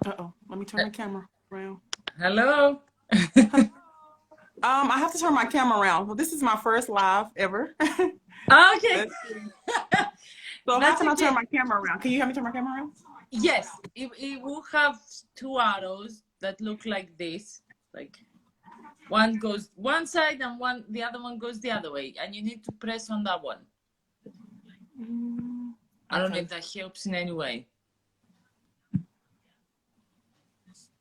Uh-oh. Let me turn my camera around. Hello. Hello. I have to turn my camera around. Well, this is my first live ever. Okay, Let's see. So how that's can I turn okay. my camera around? Can you help me turn my camera around? Yes, it will have two arrows that look like this. Like one goes one side and the other one goes the other way, and you need to press on that one. I don't know Okay. if that helps in any way.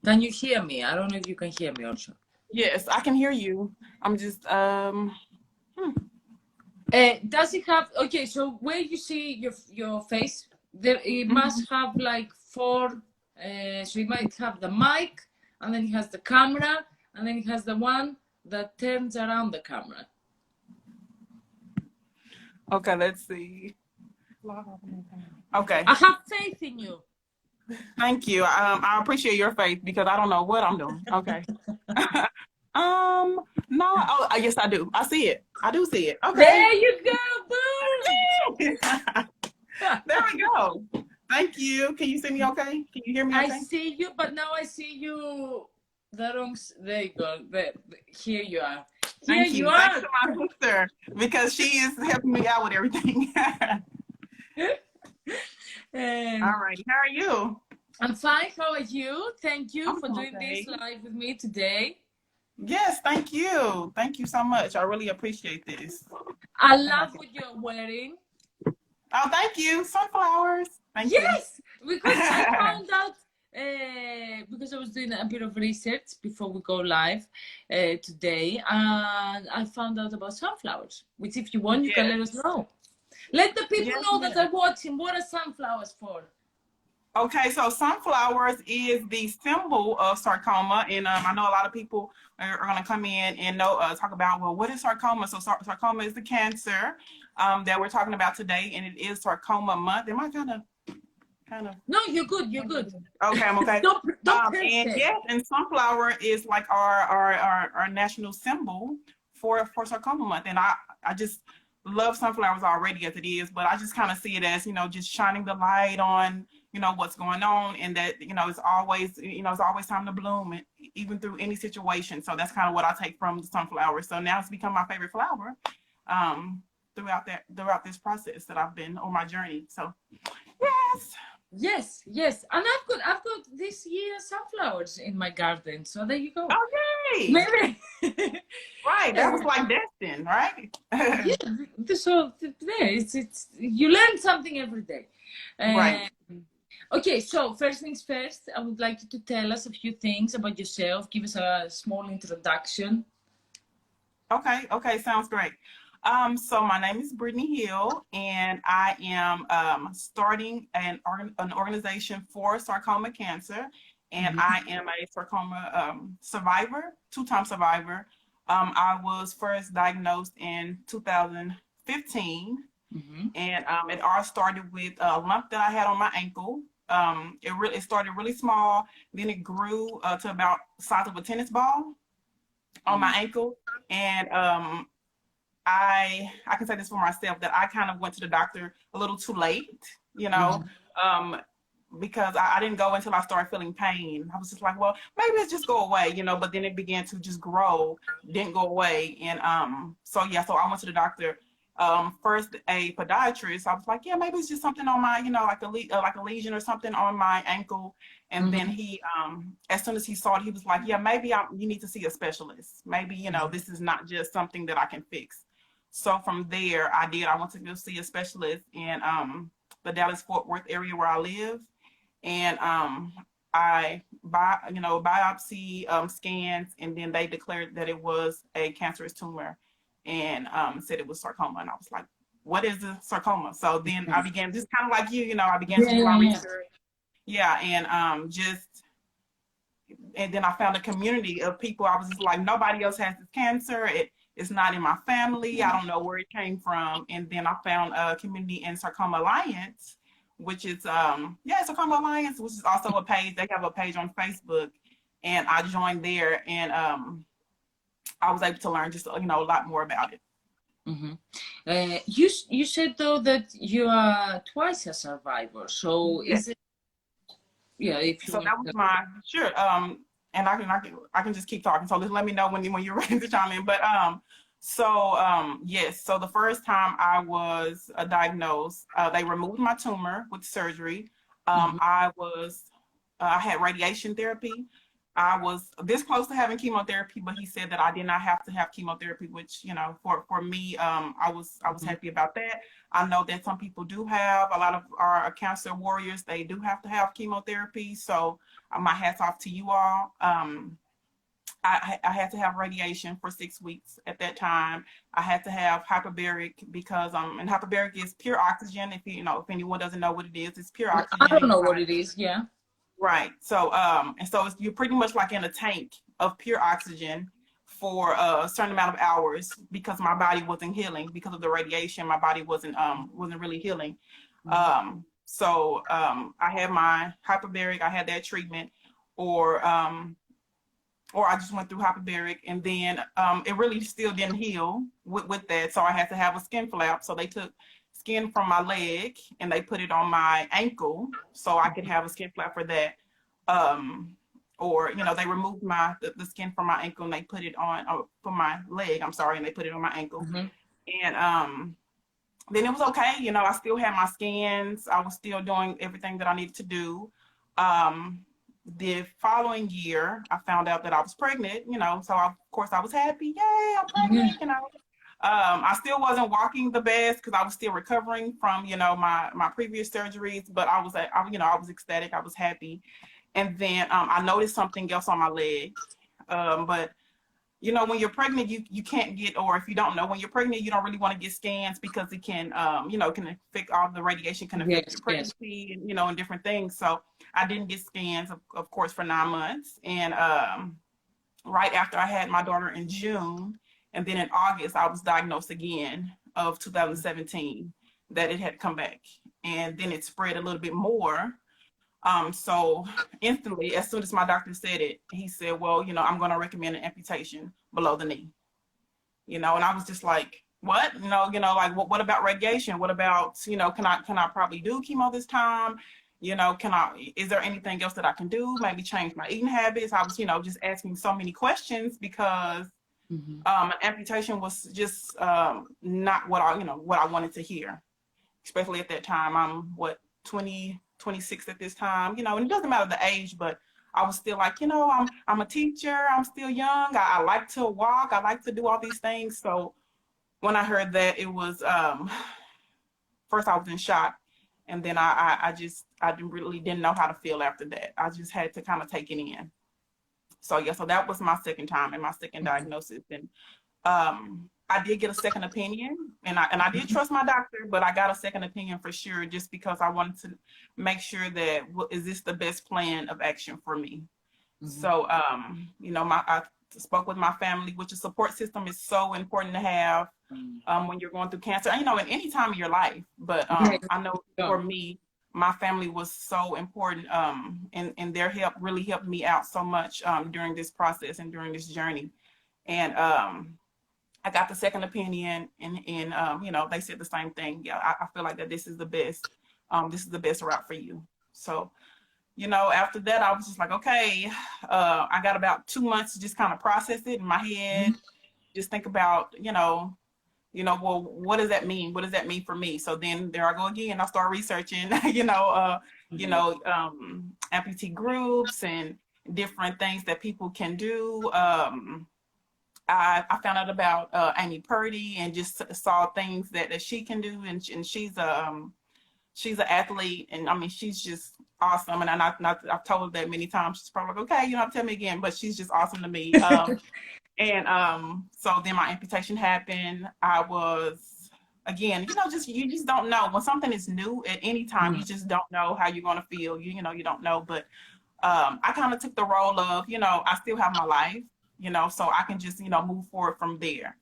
Can you hear me? I don't know if you can hear me also. Yes, I can hear you. I'm just Does it have, okay, so where you see your face, there it mhm. must have like four, so it might have the mic, and then it has the camera, and then it has the one that turns around the camera. Okay, let's see. Okay. I have faith in you. Thank you. I appreciate your faith because I don't know what I'm doing. Okay. No, oh, yes, I do. I see it. I do see it. Okay. There you go, There boom! we go. Thank you. Can you see me okay? Can you hear me I okay? see you, but now I see you the wrong, there you go, there, here you are. Here Thank you you. Thanks are. to my sister because she is helping me out with everything. All right. How are you? I'm fine. How are you? Thank you I'm for doing okay. this live with me today. Yes, thank you. Thank you so much. I really appreciate this. I And I love can... what you're wearing. Oh, thank you. Sunflowers. Thank you. Yes, because I found out, because I was doing a bit of research before we go live today, and I found out about sunflowers, which if you want, you can Yes. let us know. Let the people Yes, know that yes. are watching, what are sunflowers for? Okay, so sunflowers is the symbol of sarcoma, and I know a lot of people are going to come in and know talk about, well, what is sarcoma? So sarcoma is the cancer that we're talking about today, and it is sarcoma month. Am I kind of? No, you're good. You're good. Okay, I'm okay. Don't press And it. yes, and sunflower is like our national symbol for sarcoma month, and I just love sunflowers already as it is, but I just kind of see it as, just shining the light on, what's going on, and that, it's always, it's always time to bloom, and even through any situation. So that's kind of what I take from the sunflower. So now it's become my favorite flower throughout this process that I've been on my journey. So yes. Yes, yes, and I've got this year sunflowers in my garden. So there you go. Okay. Maybe. Right. That was like destined, right? Yeah. So there, it's you learn something every day. Right. Okay, so first things first, I would like you to tell us a few things about yourself. Give us a small introduction. Okay. Okay. Sounds great. So my name is Brittany Hill, and I am starting an organization for sarcoma cancer, and Mm-hmm. I am a sarcoma survivor, two-time survivor. I was first diagnosed in 2015, Mm-hmm. and it all started with a lump that I had on my ankle. It started really small, then it grew to about the size of a tennis ball on my ankle, and I can say this for myself that I kind of went to the doctor a little too late, you know, Mm-hmm. um, because I didn't go until I started feeling pain. I was just like, well, maybe it's just go away, but then it began to just grow, didn't go away. And so yeah, so I went to the doctor. First a podiatrist. I was like, yeah, maybe it's just something on my, like a lesion or something on my ankle. And then Mm-hmm. he, as soon as he saw it, he was like, yeah, maybe you need to see a specialist. Maybe, this is not just something that I can fix. So from there, I went to go see a specialist in the Dallas Fort Worth area where I live, and biopsy scans, and then they declared that it was a cancerous tumor, and said it was sarcoma. And I was like, "What is a sarcoma?" So then I began, just kind of like you, I began to Yeah, do yeah, my yeah. research. Yeah, and then I found a community of people. I was just like, nobody else has this cancer. It's not in my family. I don't know where it came from. And then I found a community in Sarcoma Alliance, which is Sarcoma Alliance, which is also a page. They have a page on Facebook, and I joined there, and I was able to learn just a lot more about it. Mm-hmm. You said though that you are twice a survivor. So Yes. Yeah, if you So want that was to. my sure. And I can just keep talking. So just let me know when you're ready to chime in. But yes. So the first time I was diagnosed, they removed my tumor with surgery. Mhm. I had radiation therapy. I was this close to having chemotherapy, but he said that I did not have to have chemotherapy, which, for me, I was Mhm. happy about that. I know that some people do have, a lot of our cancer warriors, they do have to have chemotherapy. So my hat's off to you all. I had to have radiation for 6 weeks at that time. I had to have hyperbaric because and hyperbaric is pure oxygen. If anyone doesn't know what it is, it's pure I oxygen don't in your know what body. it is. Yeah. Right. So you're pretty much like in a tank of pure oxygen for a certain amount of hours because my body wasn't healing because of the radiation. My body wasn't really healing. Mhm. I had my hyperbaric. I had that treatment, or I just went through hyperbaric, and then it really still didn't heal with that. So I had to have a skin flap. So they took skin from my leg and they put it on my ankle so I could have a skin flap for that. Or they removed the skin from my ankle and they put it on for my leg. I'm sorry, and they put it on my ankle. Mhm. And then it was okay. I still had my scans. I was still doing everything that I needed to do. The following year, I found out that I was pregnant, so of course I was happy. Yay, I'm Mhm. pregnant. I still wasn't walking the best because I was still recovering from, my previous surgeries, but I was ecstatic. I was happy. And then I noticed something else on my leg. But when you're pregnant, you can't get, or if you don't know, when you're pregnant, you don't really want to get scans because it can, can affect, all the radiation can affect your Yes. Yes. pregnancy, and different things. So I didn't get scans, of course, for 9 months. And right after I had my daughter in June, and then in August, I was diagnosed again of 2017 that it had come back. And then it spread a little bit more. So instantly, as soon as my doctor said it, he said, well, I'm going to recommend an amputation below the knee, and I was just like, what? Like, what about radiation? What about, can I probably do chemo this time? Is there anything else that I can do? Maybe change my eating habits. I was, just asking so many questions because Mhm. an amputation was just not what I wanted to hear, especially at that time. I'm 26 at this time, and it doesn't matter the age, but I was still like, I'm a teacher, I'm still young, I like to walk, I like to do all these things. So when I heard that, it was first I was in shock, and then I really didn't know how to feel after that. I just had to kind of take it in. So yeah, so that was my second time and my second Mhm. diagnosis. And I did get a second opinion, and I did trust my doctor, but I got a second opinion for sure, just because I wanted to make sure that is this the best plan of action for me. Mhm. So I spoke with my family, which a support system is so important to have when you're going through cancer, in any time of your life. But Yeah. I know Sure. for me, my family was so important, and their help really helped me out so much during this process and during this journey. And I got the second opinion, and they said the same thing. Yeah, I feel like that this is the best. This is the best route for you. So, after that, I was just like, okay, I got about 2 months to just kind of process it in my Mhm. head, just think about, well, what does that mean? What does that mean for me? So then there I go again. I start researching, Mhm. amputee groups and different things that people can do. I found out about Amy Purdy and just saw things that she can do, and she's an athlete, and I mean she's just awesome. And I've told her that many times. She's probably like, okay, tell me again, but she's just awesome to me. And so then my amputation happened. I was, again, you just don't know when something is new at any time. You Mhm. just don't know how you're gonna feel. You don't know, but I kind of took the role of, I still have my life, so I can just, move forward from there.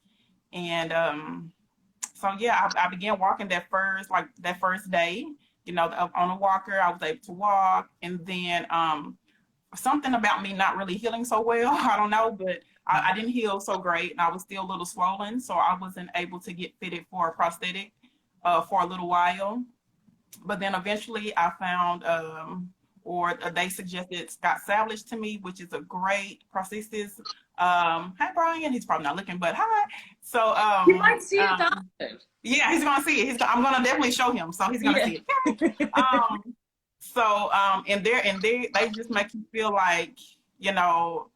And so yeah, I began walking that first day, on a walker. I was able to walk, and then something about me not really healing so well. I don't know, but I didn't heal so great, and I was still a little swollen, so I wasn't able to get fitted for a prosthetic for a little while. But then eventually I found or they suggested Scott Savage to me, which is a great prosthesis. Hi Brian, he's probably not looking, but hi. So You might see it after. yeah, he's gonna see it. I'm gonna definitely show him, so he's gonna see it. So and they just make you feel like, you know,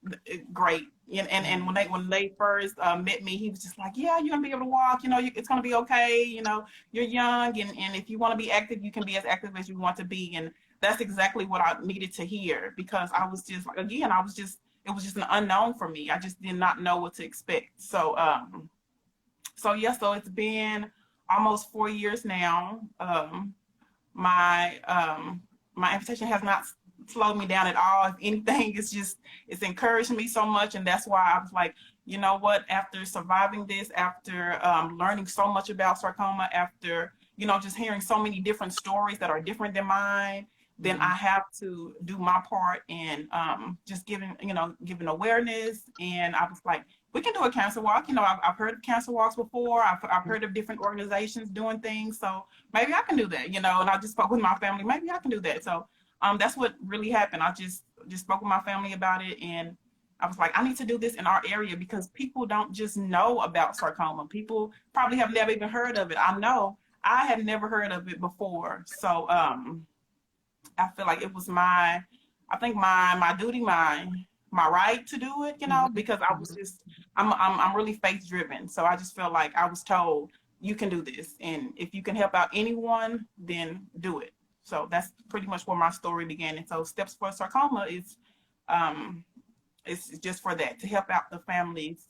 great. And when they first met me, he was just like, yeah, you're gonna be able to walk, you know, it's gonna be okay, you know, you're young, and if you want to be active, you can be as active as you want to be. And that's exactly what I needed to hear, because I was just like, again, it was just an unknown for me. I just did not know what to expect. So yeah, so it's been almost 4 years now. My amputation has not slowed me down at all. If anything, it's encouraged me so much. And that's why I was like, you know what, after surviving this, after learning so much about sarcoma, after, you know, just hearing so many different stories that are different than mine, then I have to do my part in just giving awareness. And I was like, we can do a cancer walk. You know, I've heard of cancer walks before. I've heard of different organizations doing things. So maybe I can do that, you know. And I just spoke with my family, maybe I can do that. So that's what really happened. I just spoke with my family about it, and I was like, I need to do this in our area, because people don't just know about sarcoma. People probably have never even heard of it. I know I had never heard of it before. So I feel like it was my duty, my right to do it, you know, because I was I'm really faith driven. So I just felt like I was told, you can do this, and if you can help out anyone, then do it. So that's pretty much where my story began. And so Steps for Sarcoma is it's just for that, to help out the families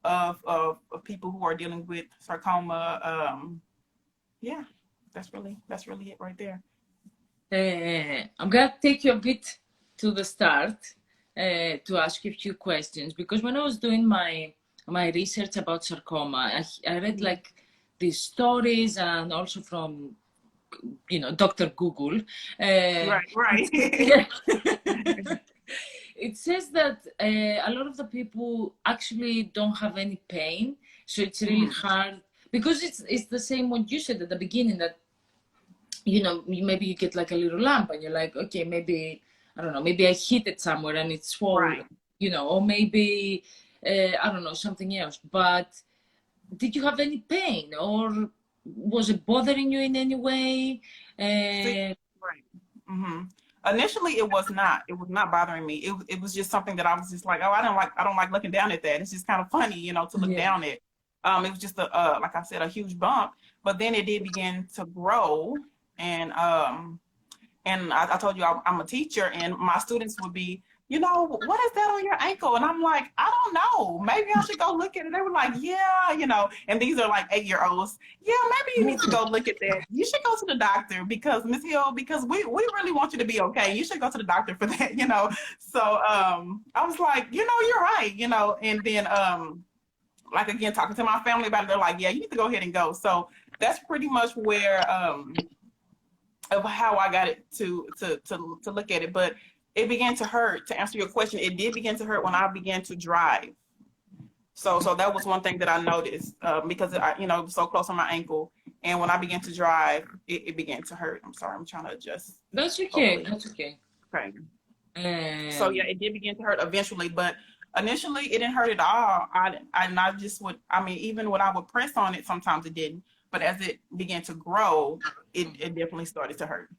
of people who are dealing with sarcoma. Yeah, that's really it right there. I'm gonna take you a bit to the start to ask you a few questions, because when I was doing my research about sarcoma, I read like these stories, and also from, you know, Dr. Google. Right. It says that a lot of the people actually don't have any pain, so it's really hard, because it's the same what you said at the beginning, that, you know, maybe you get like a little lump and you're like, okay, maybe, I don't know, maybe I hit it somewhere and it's swollen, you know, or maybe, I don't know, something else. But did you have any pain, or was it bothering you in any way? Initially, it was not bothering me. It was just something that I was just like, oh, I don't like looking down at that. It's just kind of funny, you know, to look down at. It was just like I said, a huge bump, but then it did begin to grow. And I told you I'm a teacher, and my students would be, you know, what is that on your ankle? And I'm like, I don't know. Maybe I should go look at it. They were like, yeah, you know, and these are like 8-year-olds. Yeah, maybe you need to go look at that. You should go to the doctor, because Ms. Hill, because we really want you to be okay. You should go to the doctor for that, you know. So I was like, you know, you're right, you know. And then like, again, talking to my family about it, they're like, yeah, you need to go ahead and go. So that's pretty much where of how I got it to look at it. But it began to hurt. To answer your question, it did begin to hurt when I began to drive. So that was one thing that I noticed, because you know, so close on my ankle, and when I began to drive, it began to hurt. I'm sorry, I'm trying to adjust. That's okay. Hopefully. That's okay. Okay. So yeah, it did begin to hurt eventually, but initially it didn't hurt at all. I just would, I mean, even when I would press on it, sometimes it didn't. But as it began to grow, it definitely started to hurt.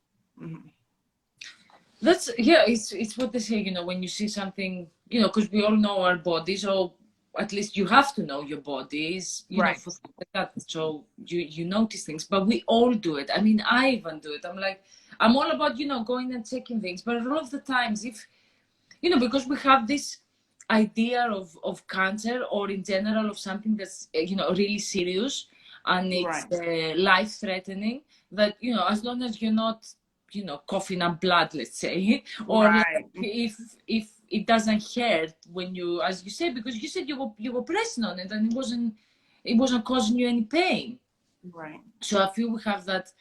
That's, yeah, it's what they say, you know, when you see something, you know, because we all know our bodies, or at least you have to know your bodies, you know, for things like that. So you notice things, but we all do it. I mean, I even do it. I'm like, I'm all about, you know, going and checking things, but a lot of the times, if, you know, because we have this idea of cancer, or in general of something that's, you know, really serious, and it's life-threatening, that, you know, as long as you're not, you know, coughing up blood, let's say, or like if it doesn't hurt when you, as you said, because you said you were pressing on it and it wasn't causing you any pain. So I feel we have that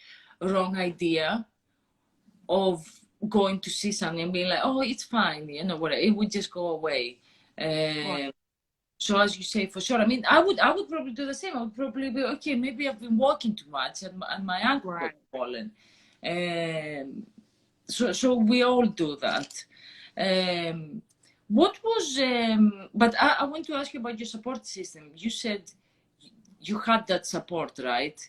wrong idea of going to see something and being like, oh, it's fine, you know, whatever, it would just go away. So as you say, for sure, I mean, I would probably do the same. I would probably be, okay, maybe I've been walking too much and my ankle got swollen. so we all do that. What was but I want to ask you about your support system. You said you had that support, right?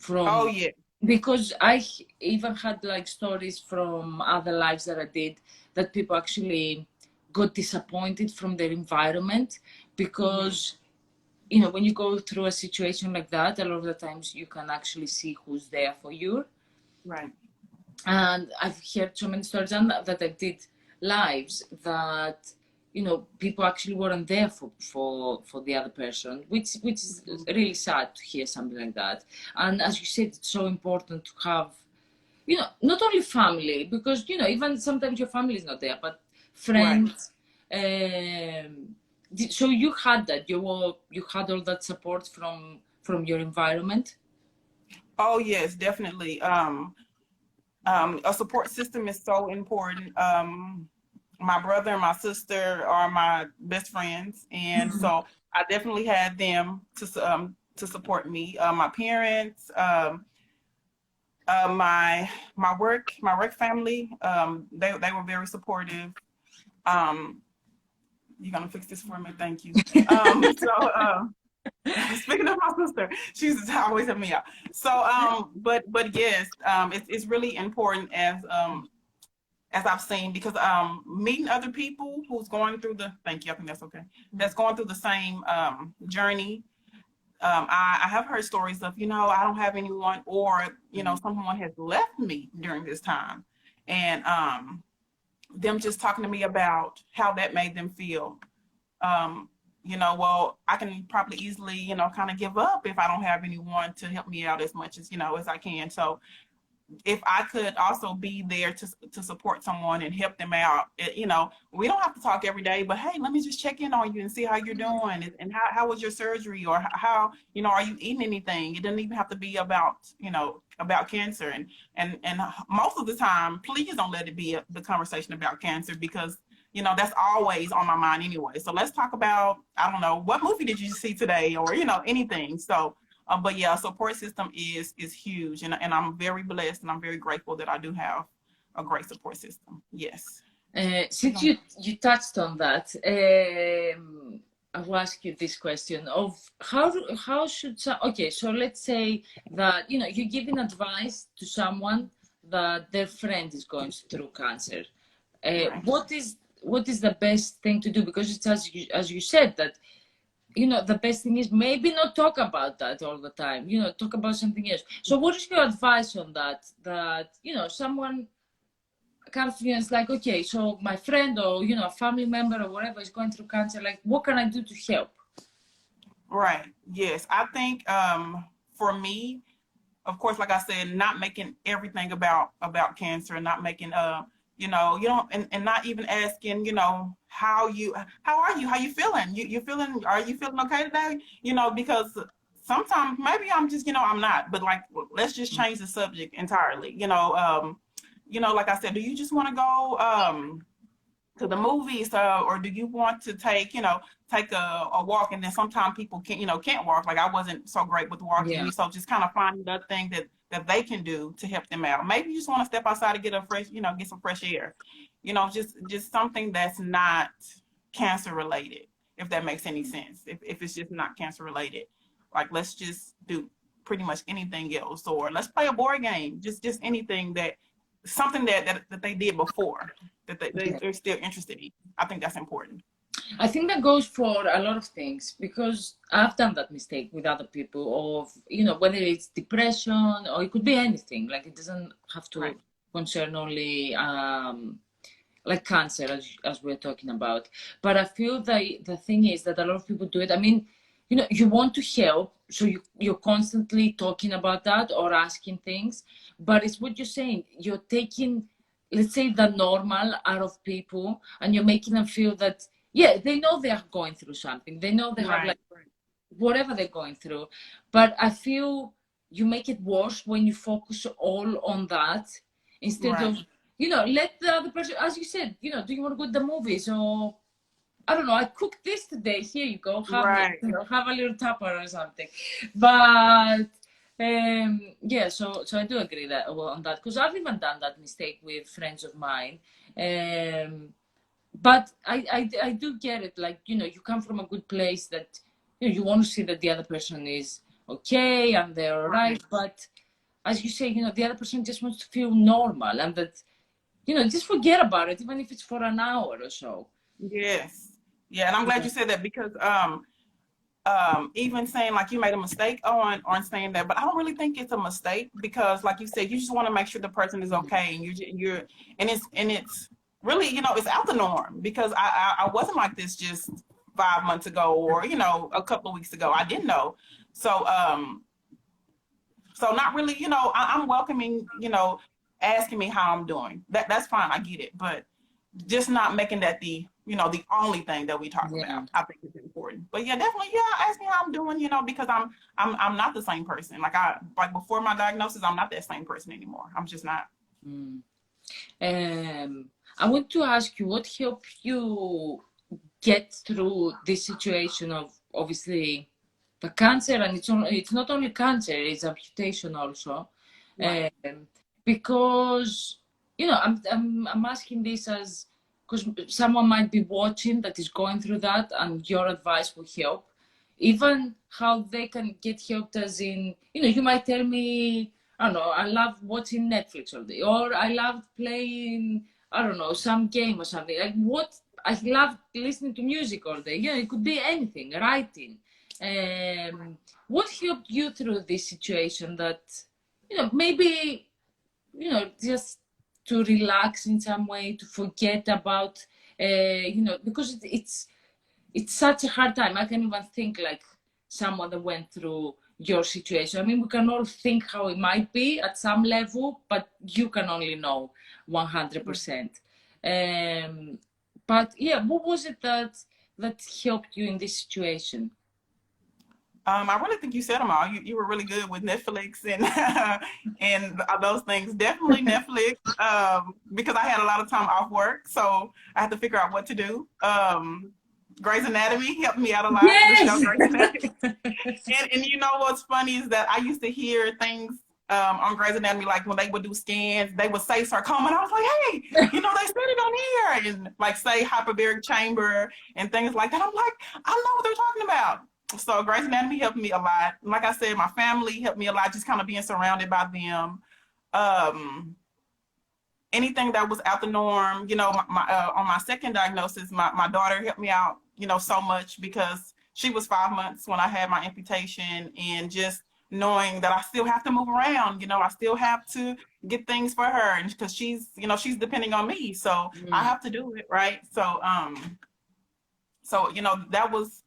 Oh From, yeah. because I even had like stories from other lives that I did, that people actually got disappointed from their environment because you know, when you go through a situation like that, a lot of the times you can actually see who's there for you. Right. And I've heard so many stories, and that I did lives, that you know, people actually weren't there for the other person, which is really sad to hear something like that. And as you said, it's so important to have, you know, not only family, because you know, even sometimes your family is not there, but friends. So you had that, you had all that support from your environment. Oh yes, definitely. A support system is so important. My brother and my sister are my best friends, and so I definitely had them to support me. My parents, my work family, they were very supportive. You're gonna fix this for me, thank you. Speaking of my sister, she's always helping me out. So, but yes, it's really important as I've seen, because meeting other people who's going through the, thank you, I think that's okay, that's going through the same journey. I have heard stories of, you know, I don't have anyone, or you know, someone has left me during this time, and them just talking to me about how that made them feel. You know, well, I can probably easily, you know, kind of give up if I don't have anyone to help me out as much as, you know, as I can. So if I could also be there to support someone and help them out, you know, we don't have to talk every day, but hey, let me just check in on you and see how you're doing, and how was your surgery, or how, you know, are you eating anything? It doesn't even have to be about, you know, about cancer. And most of the time, please don't let it be the conversation about cancer, because you know, that's always on my mind anyway. So let's talk about, I don't know, what movie did you see today, or you know, anything. So but yeah, support system is huge, and I'm very blessed, and I'm very grateful that I do have a great support system. Yes. Since you touched on that, I will ask you this question of how should okay, so let's say that you know, you're giving advice to someone that their friend is going through cancer. Right. What is the best thing to do? Because it's as you said, that you know, the best thing is maybe not talk about that all the time, you know, talk about something else. So what is your advice on that, you know, someone kind of feels like, okay, so my friend, or you know, a family member or whatever is going through cancer, like what can I do to help? Right. Yes, I think for me, of course, like I said, not making everything about cancer, and not making you know, and not even asking, you know, how are you, how you feeling, you feeling, are you feeling okay today, you know, because sometimes maybe I'm just, you know, I'm not, but like, let's just change the subject entirely, you know, like I said, do you just want to go to the movies, or do you want to take, you know, take a walk? And then sometimes people can't, you know, can't walk. Like I wasn't so great with walking, so just kind of finding that thing that they can do to help them out. Maybe you just want to step outside and get a fresh, you know, get some fresh air, you know, just something that's not cancer related, if that makes any sense. If it's just not cancer related, like let's just do pretty much anything else, or let's play a board game, just anything that, something that they did before, that they're still interested in. I think that's important. I think that goes for a lot of things, because I've done that mistake with other people of, you know, whether it's depression or it could be anything, like it doesn't have to concern only like cancer, as we're talking about. But I feel that the thing is that a lot of people do it. I mean, you know, you want to help, so you're constantly talking about that or asking things, but it's what you're saying, you're taking, let's say, the normal out of people, and you're making them feel that, yeah, they know they are going through something, they know they have like whatever they're going through, but I feel you make it worse when you focus all on that, instead of, you know, let the other person, as you said, you know, do you want to go to the movies, or I don't know, I cooked this today, here you go, have, you know, have a little tupper or something. But Yeah, so I do agree that well, on that, because I've even done that mistake with friends of mine. But I do get it. Like, you come from a good place that you want to see that the other person is okay and they're all right. Right. But as you say, the other person just wants to feel normal, and that just forget about it, even if it's for an hour or so. Yes. Yeah, and I'm glad Yeah. you said that because even saying like you made a mistake on saying that, but I don't really think it's a mistake because like you said, you just want to make sure the person is okay, and you're and it's really, it's out the norm because I wasn't like this just 5 months ago, or a couple of weeks ago. I didn't know. So not really, I'm welcoming, asking me how I'm doing. That's fine, I get it, but just not making that the only thing that we talk Yeah. about. I think is important. But yeah, definitely, yeah, ask me how I'm doing, because I'm not the same person. Like before my diagnosis, I'm not that same person anymore. I'm just not. Mm. I want to ask you what helped you get through this situation of obviously the cancer, and it's not only cancer, it's amputation also. Right. Because I'm asking this as because someone might be watching that is going through that, and your advice will help. Even how they can get helped, as in, you might tell me, I don't know, I love watching Netflix all day, or I love playing, I don't know, some game or something. Like what I love listening to music all day. It could be anything, writing. What helped you through this situation that, maybe, just to relax in some way, to forget about, because it's such a hard time. I can even think like someone that went through your situation. I mean, we can all think how it might be at some level, but you can only know 100%. Um, but yeah, what was it that helped you in this situation? I really think you said them all. You were really good with Netflix and and those things. Definitely Netflix, because I had a lot of time off work, so I had to figure out what to do. Grey's Anatomy helped me out a lot. The show Yes. Grey's Anatomy. And you know what's funny is that I used to hear things on Grey's Anatomy, like when they would do scans, they would say sarcoma, and I was like, hey, they said it on here, and like say hyperbaric chamber and things like that. I'm like, I know what they're talking about. So Grey's Anatomy helped me a lot. Like I said, my family helped me a lot, just kind of being surrounded by them. Um, Anything that was out the norm, on my second diagnosis, my daughter helped me out, so much because she was 5 months when I had my amputation, and just knowing that I still have to move around, I still have to get things for her, and because she's depending on me, so I Mm. have to do it, right? So that was,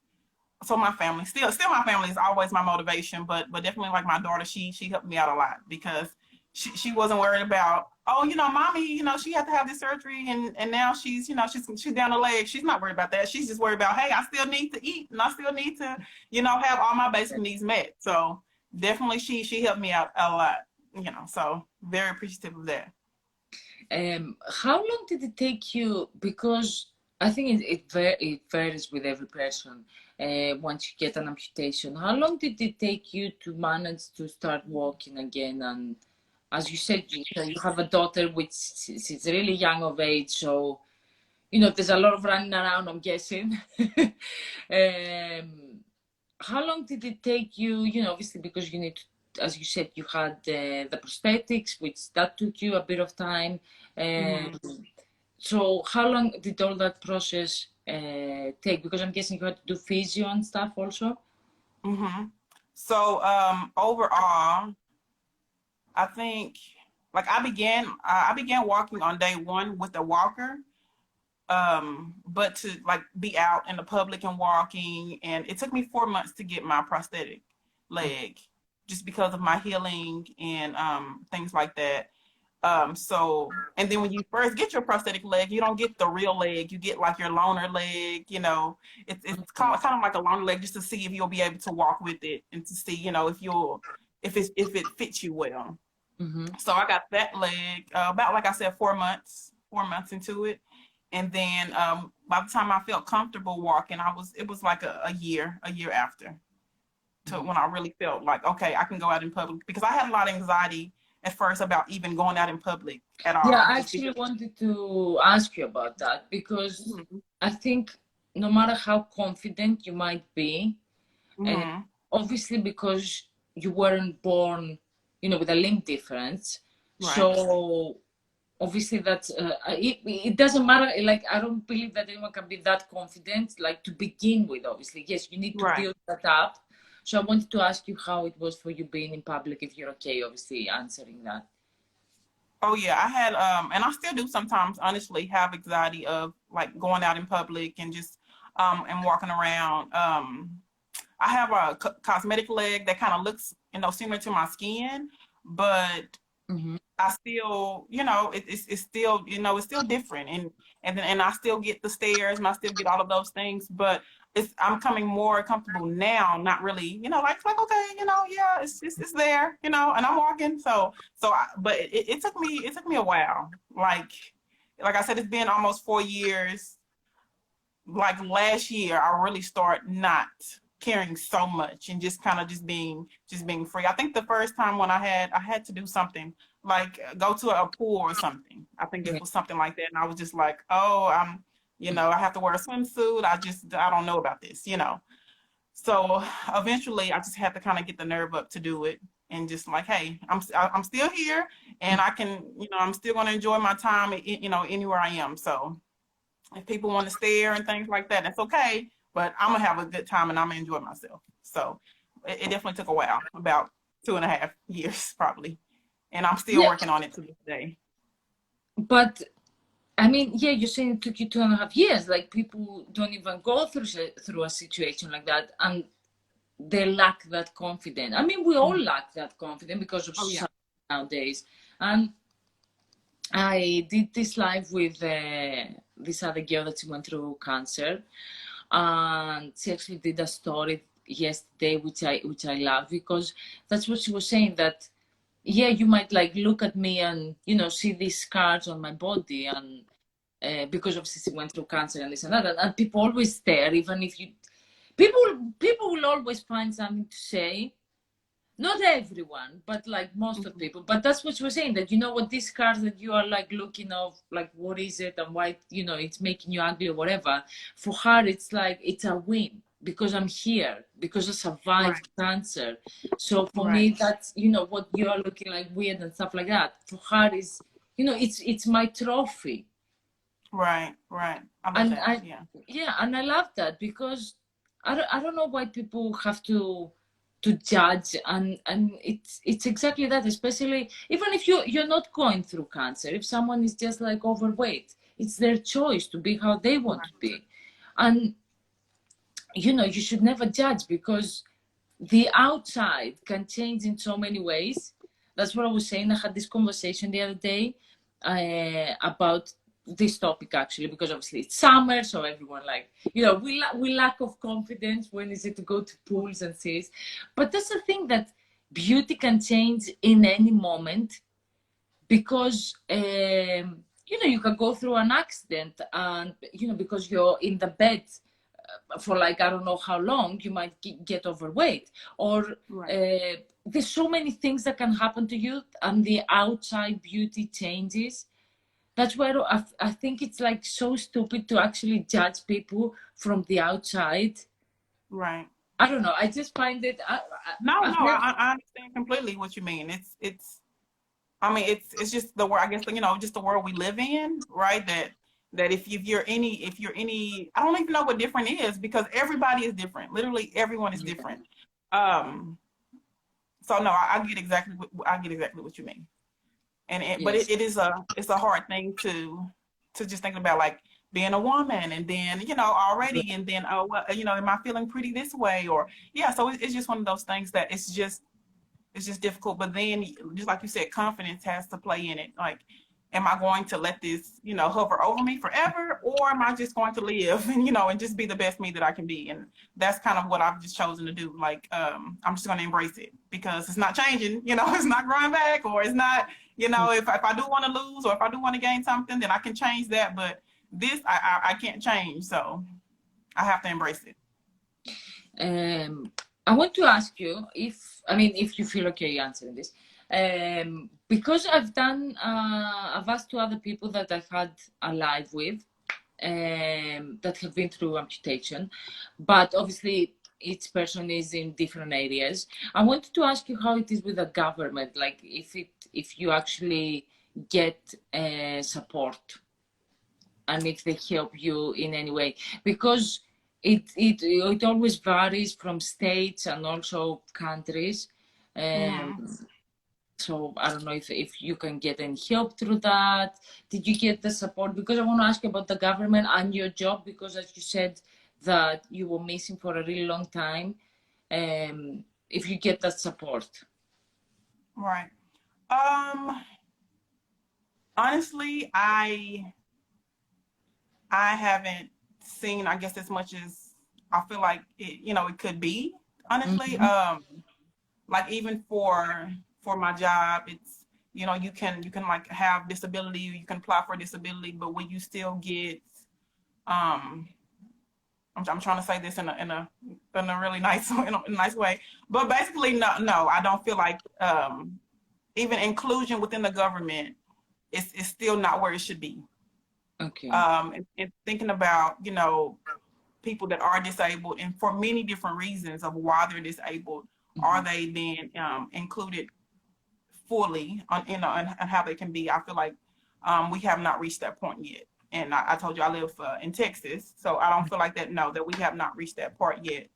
so my family, still my family is always my motivation, but definitely like my daughter, she helped me out a lot because she wasn't worried about, oh, mommy, she had to have this surgery, and now she's down the leg. She's not worried about that. She's just worried about, hey, I still need to eat, and I still need to have all my basic needs met. So definitely she helped me out a lot, so very appreciative of that. How long did it take you? Because I think it varies with every person. Once you get an amputation, how long did it take you to manage to start walking again? And as you said, you have a daughter which is really young of age, so there's a lot of running around, I'm guessing. How long did it take you? Obviously, because you need to, as you said, you had the prosthetics, which that took you a bit of time. Um, Mm-hmm. so how long did all that process take? Because I'm guessing you had to do physio and stuff also. Mm-hmm. So overall, I think like I began walking on day one with a walker, but to like be out in the public and walking, and it took me 4 months to get my prosthetic leg, just because of my healing and things like that. So, and then when you first get your prosthetic leg, you don't get the real leg. You get like your loaner leg. It's Okay. kind of like a loaner leg, just to see if you'll be able to walk with it, and to see if it fits you well. Mm-hmm. So I got that leg about, like I said, 4 months into it, and then by the time I felt comfortable walking, it was like a year after. to when I really felt like, okay, I can go out in public, because I had a lot of anxiety at first about even going out in public at Yeah, all. I Just actually because. wanted to ask you about that because Mhm. I think no matter how confident you might be, uh, Mhm. obviously because you weren't born, with a limb difference, Right. so obviously that's it doesn't matter. Like I don't believe that anyone can be that confident, like to begin with. Obviously, yes, you need to Right. build that up. So I wanted to ask you how it was for you being in public, if you're okay, obviously answering that. Oh yeah, I had and I still do sometimes, honestly, have anxiety of like going out in public and just and walking around. I have a cosmetic leg that kind of looks, similar to my skin, but Mm-hmm. I still, it's still, it's still different, and I still get the stares, and I still get all of those things, but I'm coming more comfortable now, not really, like okay, yeah, it's there, and I'm walking, but it took me a while, like I said, it's been almost 4 years. Like last year, I really start not caring so much and just kind of just being free. I think the first time when I had to do something like go to a pool or something. I think it was something like that, and I was just like, oh, I have to wear a swimsuit. I don't know about this. So eventually, I just had to kind of get the nerve up to do it, and just like, hey, I'm still here, and I can, I'm still going to enjoy my time, anywhere I am. So if people want to stare and things like that, that's okay. But I'm gonna have a good time and I'm gonna enjoy myself. So it definitely took a while, about 2.5 years probably, and I'm still Yeah, working on it to this day. but I mean, yeah, you're saying it took you 2.5 years. Like people don't even go through a situation like that, and they lack that confidence. I mean, we all lack that confidence because of Oh yeah. society nowadays. And I did this live with this other girl that she went through cancer, and she actually did a story yesterday, which I love because that's what she was saying, that yeah, you might like look at me and see these scars on my body, and because obviously she went through cancer and this and that, and people always stare, even if you people will always find something to say. Not everyone, but like most of Mhm. people. But that's what you were saying, that what these cards that you are like looking of, like what is it and why it's making you ugly or whatever. For her, it's like it's a win because I'm here, because I Right. survived cancer. So for Right. me, that's what you are looking like weird and stuff like that. For her is it's my trophy. Right. Right. I love And that. I Yeah. yeah, and I love that because I don't know why people have to judge, and it's exactly that, especially even if you're not going through cancer. If someone is just like overweight, it's their choice to be how they want to Right. be. And you should never judge because the outside can change in so many ways. That's what I was saying. I had this conversation the other day about this topic actually, because obviously it's summer, so everyone like we lack of confidence when is it to go to pools and seas. But that's the thing, that beauty can change in any moment because you can go through an accident, and because you're in the bed for like I don't know how long, you might get overweight, or Right. there's so many things that can happen to you, and the outside beauty changes. That's where I think it's like so stupid to actually judge people from the outside. Right. I don't know. I just find it. No, no, I've never. I understand completely what you mean. I mean, it's just the world, I guess, just the world we live in, right? That if you're any, I don't even know what different is, because everybody is different. Literally, everyone is Yeah. different. Um, so no, I get exactly what you mean. But Yes. it's a hard thing to just think about, like being a woman, and then already, and then, oh, well, am I feeling pretty this way, or yeah. So it's just one of those things that it's just difficult. But then, just like you said, confidence has to play in it. Like, am I going to let this, hover over me forever, or am I just going to live and just be the best me that I can be? And that's kind of what I've just chosen to do. Like, I'm just going to embrace it, because it's not changing. It's not growing back, or it's not. If I do want to lose, or if I do want to gain something, then I can change that. But this, I can't change, so I have to embrace it. Um, I want to ask you if, I mean, if you feel okay answering this, because I've asked to other people that I've had a live with, that have been through amputation, but obviously each person is in different areas. I wanted to ask you how it is with the government, like if you actually get support and if they help you in any way, because it always varies from states and also countries. So I don't know if you can get any help through that. Did you get the support? Because I want to ask you about the government and your job, because as you said that you were missing for a really long time. If you get that support. Right. Honestly, I haven't seen, I guess, as much as I feel like it, it could be, honestly. Like even for my job, it's, you can like have disability, you can apply for disability, but when you still get, I'm trying to say this in a really nice way, but basically no, I don't feel like even inclusion within the government is still not where it should be. Okay. And thinking about, people that are disabled and for many different reasons of why they're disabled, are they being included fully on, and how they can be? I feel like we have not reached that point yet. And I told you I live in Texas, so I don't feel like that. No, that we have not reached that part yet,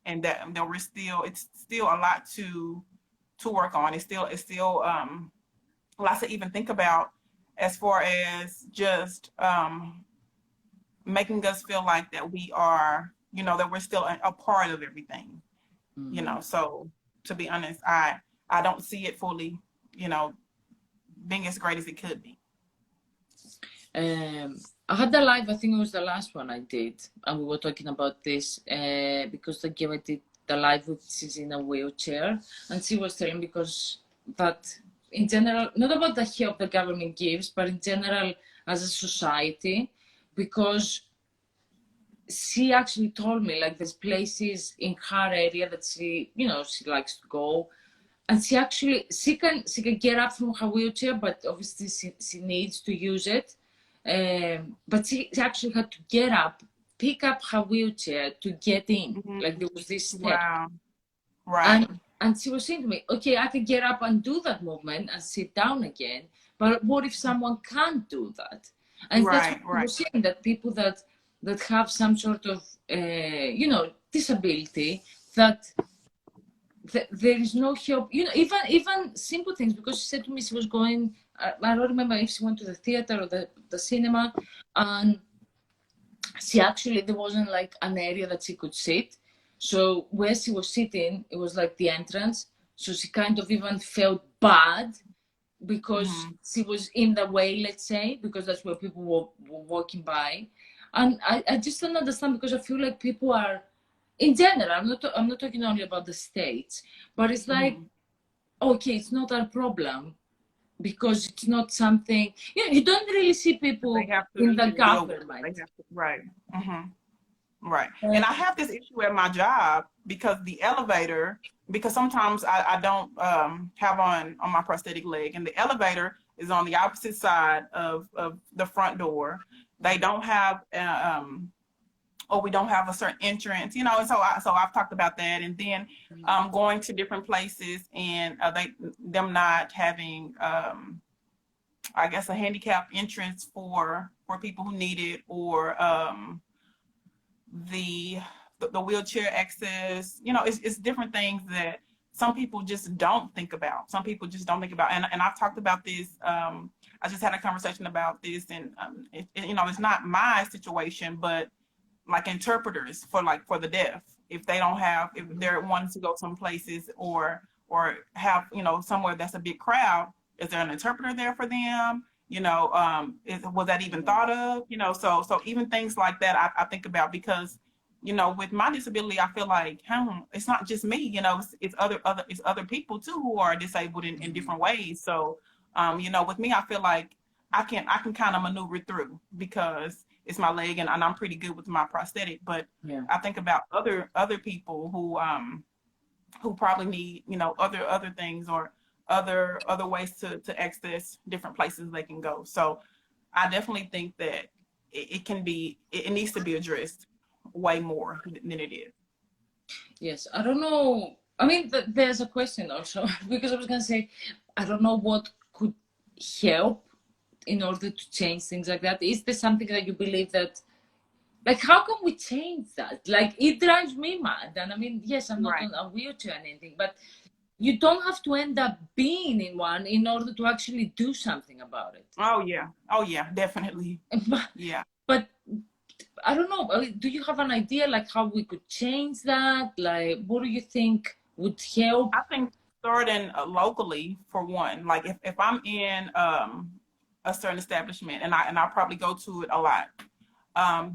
and that it's still a lot to work on. It's still lots to even think about, as far as just making us feel like that we are, that we're still a part of everything. So to be honest, I don't see it fully, being as great as it could be. I had the live, I think it was the last one I did, and we were talking about this because the girl I did the live with, she's in a wheelchair, and she was telling, because that in general, not about the help the government gives, but in general as a society, because she actually told me like there's places in her area that she likes to go, and she can get up from her wheelchair, but obviously she needs to use it. But she actually had to get up, pick up her wheelchair to get in. Like there was this step. Wow. Right. And she was saying to me, okay, I can get up and do that movement and sit down again, but what if someone can't do that? And that's what I was saying, that people that have some sort of disability, that there is no help, even simple things, because she said to me she was going, I don't remember if she went to the theater or the cinema, and there wasn't like an area that she could sit. So where she was sitting, it was like the entrance. So she kind of even felt bad because she was in the way, let's say, because that's where people were walking by. And I just don't understand, because I feel like people are, in general, I'm not talking only about the States, but it's like, okay, it's not our problem, because it's not something, you don't really see people in the government. Right. Right. And I have this issue at my job, because the elevator, because sometimes I don't have on my prosthetic leg, and the elevator is on the opposite side of the front door. They don't have or we don't have a certain entrance, and so I've talked about that. And then going to different places, and them not having I guess a handicap entrance for people who need it, or the wheelchair access. It's different things that some people just don't think about. And I've talked about this. I just had a conversation about this, and it's not my situation, but like interpreters for the deaf, if they're wanting to go some places, or have somewhere that's a big crowd, is there an interpreter there for them? Was that even thought of? So even things like that I think about, because with my disability, I feel like it's not just me. It's other people too who are disabled in different ways. So with me, I feel like I can kind of maneuver through, because it's my leg, and I'm pretty good with my prosthetic. But I think about other people who who probably need, you know, other things or other ways to access different places they can go. So I definitely think that it can be, it needs to be addressed way more than it is. Yes, I don't know. I mean, there's a question also because I was gonna say, I don't know what could help in order to change things like that. Is there something that you believe that, like, how can we change that? Like, it drives me mad. And I mean, yes, I'm not Right. on a wheelchair or anything, but you don't have to end up being in one in order to actually do something about it. Oh yeah. Oh yeah, definitely. Yeah. But I don't know. Do you have an idea like how we could change that? Like, what do you think would help? I think starting locally for one, like if I'm in a certain establishment and I probably go to it a lot,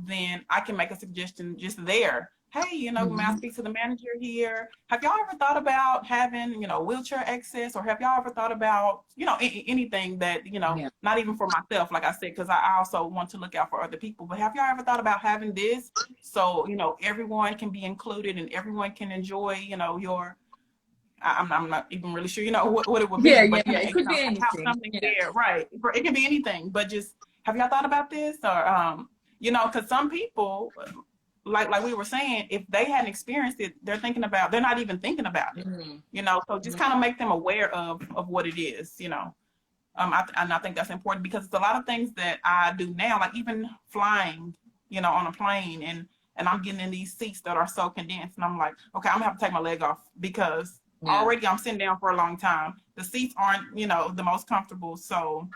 then I can make a suggestion just there. Hey, you know, may I Mm-hmm. speak to the manager here? Have y'all ever thought about having, you know, wheelchair access, or have y'all ever thought about, you know, anything that, you know, Yeah. not even for myself, like I said, because I also want to look out for other people. But have y'all ever thought about having this so, you know, everyone can be included and everyone can enjoy, you know, your I'm not even really sure, you know, what it would Yeah, be, yeah, but yeah. It you could know, be have anything. something Yeah. there, right? It can be anything, but just have y'all thought about this, or you know, because some people, like we were saying, if they hadn't experienced it, they're not even thinking about it, Mm-hmm. you know. So just kind of make them aware of what it is, you know. And I think that's important because it's a lot of things that I do now, like even flying, you know, on a plane, and I'm getting in these seats that are so condensed, and I'm like, okay, I'm gonna have to take my leg off because Yeah. already I'm sitting down for a long time. The seats aren't, you know, the most comfortable, so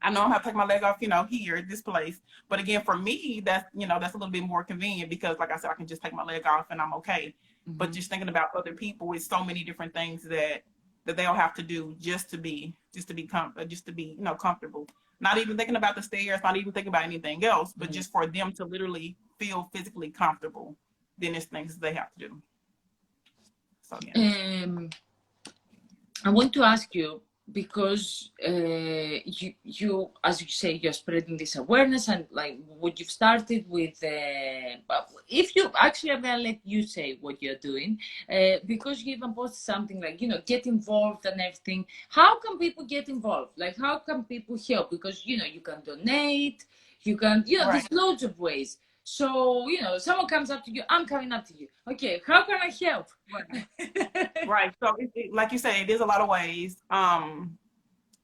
I know I'm gonna have to take my leg off, you know, here at this place. But again, for me, that's, you know, that's a little bit more convenient because, like I said, I can just take my leg off and I'm okay. But Mm-hmm. just thinking about other people with so many different things that they'll have to do just to be, you know, comfortable. Not even thinking about the stairs, not even thinking about anything else, but just for them to literally feel physically comfortable. Then it's things they have to do. So yeah. I want to ask you because you, as you say, you're spreading this awareness and like what you've started with. If you actually, I'm gonna let you say what you're doing because you even posted something like, you know, get involved and everything. How can people get involved? Like, how can people help? Because you know, you can donate, you can, you know, Right. there's loads of ways. So, you know, someone comes up to you, I'm coming up to you. Okay, how can I help? Right. Right. So, like you say, it is a lot of ways.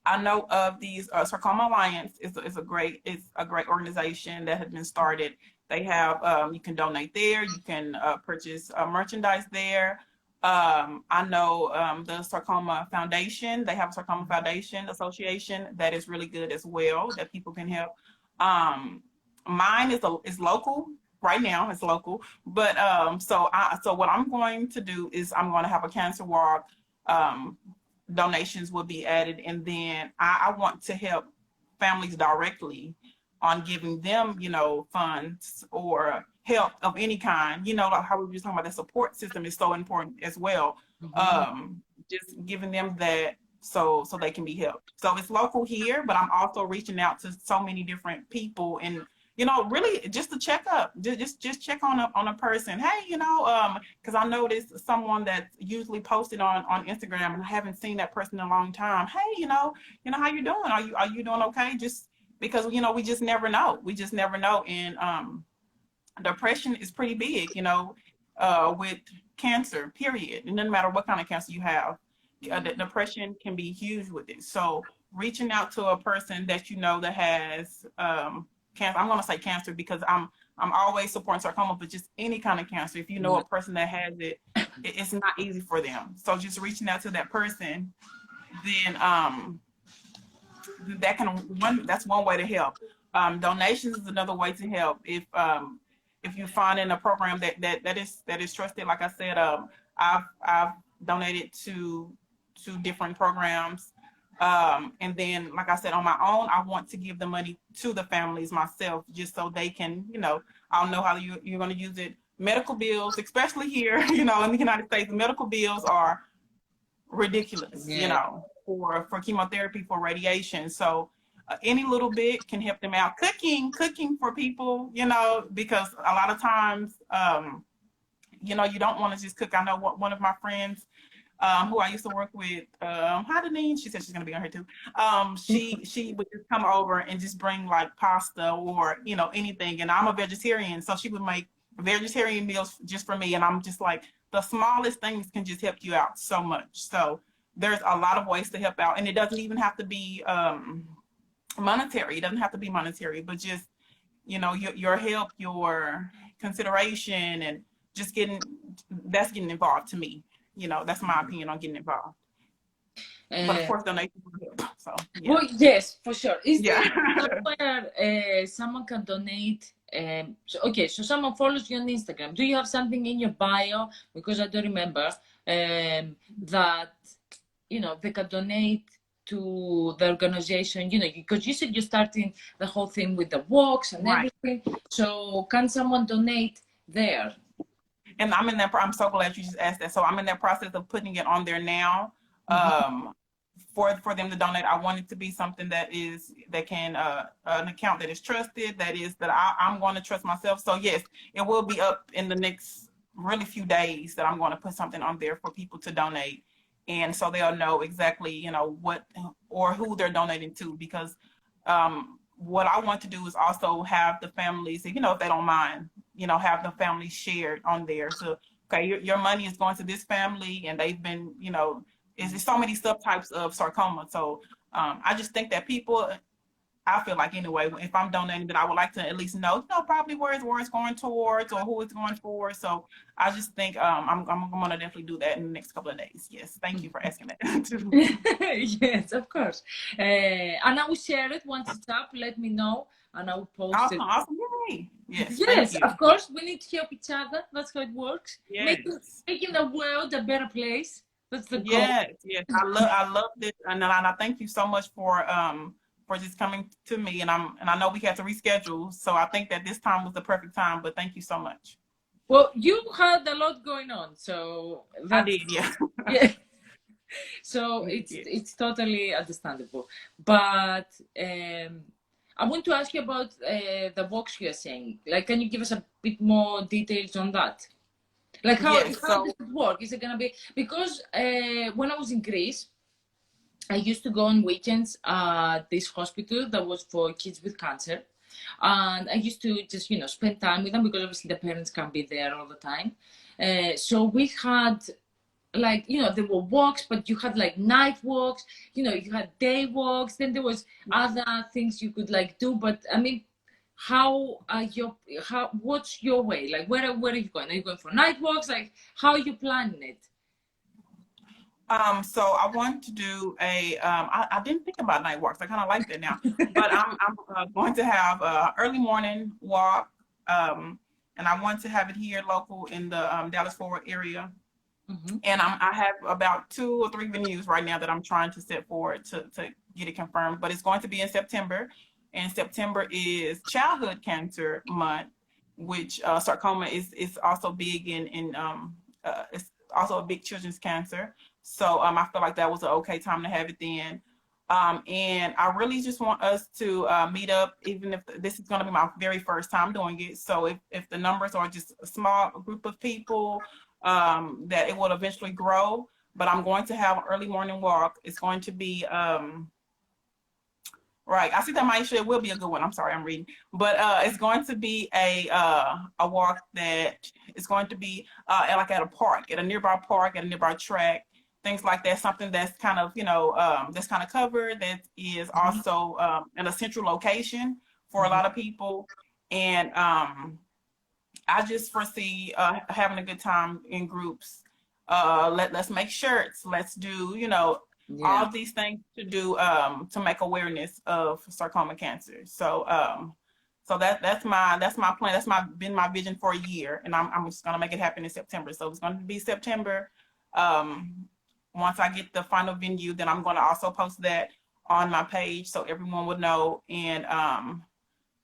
I know of these Sarcoma Alliance is a great organization that has been started. They have you can donate there, you can purchase merchandise there. I know the Sarcoma Foundation. They have a Sarcoma Foundation Association that is really good as well that people can help. Um, Mine is local right now. It's local, but so what I'm going to do is I'm going to have a cancer walk. Um, Donations will be added, and then I want to help families directly on giving them, you know, funds or help of any kind. You know, like how we were just talking about, the support system is so important as well. Mhm. Just giving them that so they can be helped. So it's local here, but I'm also reaching out to so many different people, and you know, really just to check up, just check on a person. Hey, you know, because I noticed someone that's usually posted on Instagram, and I haven't seen that person in a long time. Hey, you know, how you doing? Are you doing okay? Just because, you know, we just never know. We just never know. And depression is pretty big, you know, with cancer, period. It doesn't matter what kind of cancer you have. The depression can be huge with it. So reaching out to a person that you know that has cancer, I'm going to say cancer because I'm always supporting sarcoma, but just any kind of cancer. If you know Yeah. a person that has it, it's not easy for them. So just reaching out to that person, then that's one way to help. Donations is another way to help. If you find in a program that is trusted, like I said, I've donated to different programs. And then, like I said, on my own, I want to give the money to the families myself, just so they can, you know, I'll know how you're going to use it. Medical bills, especially here, you know, in the United States, medical bills are ridiculous, you Yeah. know, for chemotherapy, for radiation. So any little bit can help them out. Cooking for people, you know, because a lot of times you know, you don't want to just cook. I know one of my friends who I used to work with, hi Denise, she said she's gonna be on here too. She would just come over and just bring like pasta or, you know, anything. And I'm a vegetarian, so she would make vegetarian meals just for me. And I'm just like, the smallest things can just help you out so much. So there's a lot of ways to help out, and it doesn't even have to be monetary. It doesn't have to be monetary, but just, you know, your help, your consideration, and just getting involved to me. You know, that's my opinion on getting involved. But of course, donations will help. So yeah. Well, yes, for sure. Is there somewhere someone can donate? So someone follows you on Instagram. Do you have something in your bio? Because I don't remember that, you know, they can donate to the organization, you know, because you said you're starting the whole thing with the walks and everything. So can someone donate there? And I'm in that. I'm so glad you just asked that. So I'm in that process of putting it on there now. For them to donate. I want it to be something that can an account that is trusted. That I'm going to trust myself. So yes, it will be up in the next really few days that I'm going to put something on there for people to donate, and so they'll know exactly, you know, what or who they're donating to. Because what I want to do is also have the families, you know, if they don't mind, you know, have the families shared on there. So, okay, your money is going to this family, and they've been, you know, there's so many subtypes of sarcoma. So I just think that people, I feel like anyway, if I'm donating, that I would like to at least know, you know, probably where it's going towards or who it's going for. So I just think I'm going to definitely do that in the next couple of days. Yes, thank you for asking that. Yes, of course. And I will share it once it's up. Let me know, and I will post it. Awesome. Yay. Yes, of course. We need to help each other. That's how it works. Yes. Making the world a better place. That's the goal. Yes. I love this, and I thank you so much for just coming to me. And I know we had to reschedule, so I think that this time was the perfect time. But thank you so much. Well, you had a lot going on, so I did, yeah. Yeah. So it's totally understandable. But I want to ask you about the box you're saying. Like, can you give us a bit more details on that? Like how does it work? Is it gonna be, because when I was in Greece, I used to go on weekends at this hospital that was for kids with cancer, and I used to just, you know, spend time with them, because obviously the parents can't be there all the time. So we had, like, you know, there were walks, but you had like night walks, you know, you had day walks, then there was other things you could like do. But I mean, what's your way? Like, where are you going? Are you going for night walks? Like, how are you planning it? So I want to do I didn't think about night walks. I kind of like that now, but I'm going to have a early morning walk, and I want to have it here local in the Dallas-Fort Worth area. And I have about 2 or 3 venues right now that I'm trying to set forward to get it confirmed, but it's going to be in September. And September is Childhood Cancer Month, which sarcoma is also big in it's also a big children's cancer. So I feel like that was an okay time to have it then. And I really just want us to meet up, even if this is going to be my very first time doing it. So if the numbers are just a small group of people, that it will eventually grow. But I'm going to have an early morning walk. It's going to be right. I see that Maisha, it will be a good one. I'm sorry, I'm reading. But it's going to be a walk that is going to be like at a park, at a nearby park, at a nearby track, things like that. Something that's kind of, you know, that's kind of covered, that is also in a central location for a lot of people. And I just foresee having a good time in groups. Let's make shirts. Let's do, you know, all of these things to do to make awareness of sarcoma cancer. So so that's my plan. That's been my vision for a year, and I'm just gonna make it happen in September. So it's gonna be September. Once I get the final venue, then I'm gonna also post that on my page so everyone would know. And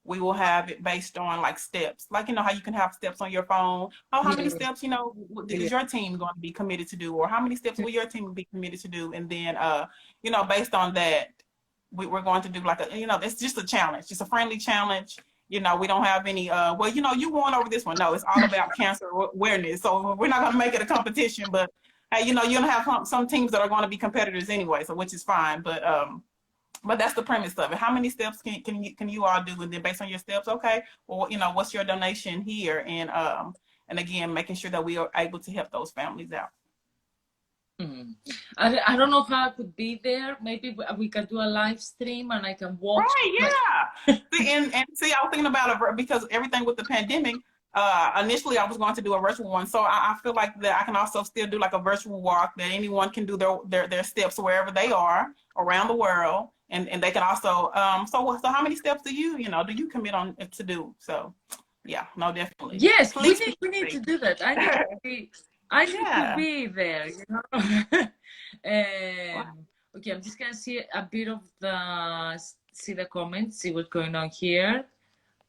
we will have it based on like steps, like, you know, how you can have steps on your phone. Oh, how many steps, you know, is your team going to be committed to do, or how many steps will your team be committed to do? And then, you know, based on that, we're going to do like a, you know, it's just a challenge, just a friendly challenge. You know, we don't have any, well, you know, you won over this one. No, it's all about cancer awareness. So we're not going to make it a competition, but hey, you know, you're going to have some teams that are going to be competitors anyway, so which is fine. But that's the premise of it. How many steps can you all do? And then based on your steps, okay, well, you know, what's your donation here? And again, making sure that we are able to help those families out. Mm. I don't know how I could be there. Maybe we can do a live stream and I can watch. Right, yeah. See, and see, I was thinking about it because everything with the pandemic, initially I was going to do a virtual one. So I feel like that I can also still do like a virtual walk that anyone can do their steps wherever they are around the world. And they can also, so how many steps do you commit on to do? So yeah, no, definitely. Yes, we need to do that. I need to be there, you know. Okay, I'm just gonna see a bit of the comments, see what's going on here.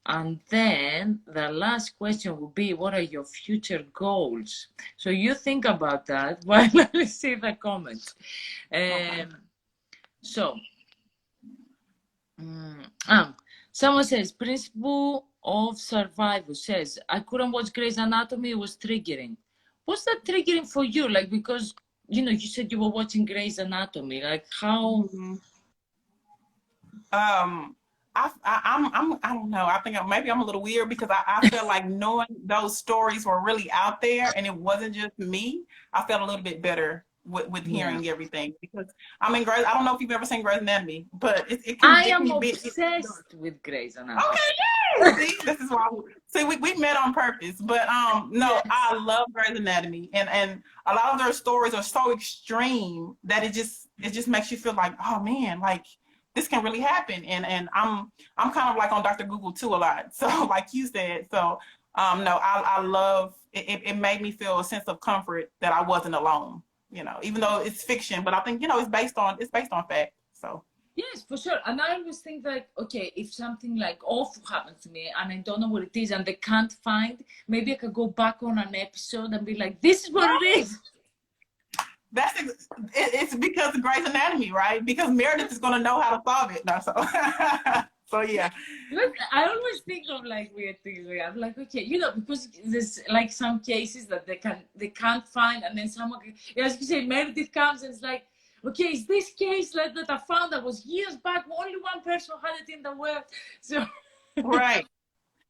And then the last question will be, what are your future goals? So you think about that while I see the comments. So, someone says, principle of survival says, I couldn't watch Grey's Anatomy, it was triggering. Was that triggering for you? Like, because, you know, you said you were watching Grey's Anatomy, like how? I don't know. I think maybe I'm a little weird because I felt like knowing those stories were really out there and it wasn't just me. I felt a little bit better with hearing everything because I mean, Grey's. I don't know if you've ever seen Grey's Anatomy, but I am obsessed with Grey's Anatomy. Okay, see, this is why. We met on purpose, but no, I love Grey's Anatomy, and a lot of their stories are so extreme that it just makes you feel like, oh man, like this can really happen, and I'm kind of like on Dr. Google too a lot. So like you said, so no, I love it. It made me feel a sense of comfort that I wasn't alone. You know, even though it's fiction, but I think, you know, it's based on fact. So yes, for sure. And I always think like, okay, if something like awful happens to me and I don't know what it is and they can't find, maybe I could go back on an episode and be like, this is what it is. It's because of Grey's Anatomy, right? Because Meredith is going to know how to solve it. No, so so yeah. Look, I always think of like weird things. Where I'm like, okay, you know, because there's like some cases that they can't find, and then someone, as you say, Meredith comes and it's like, okay, is this case like that I found that was years back? Only one person had it in the world. So right.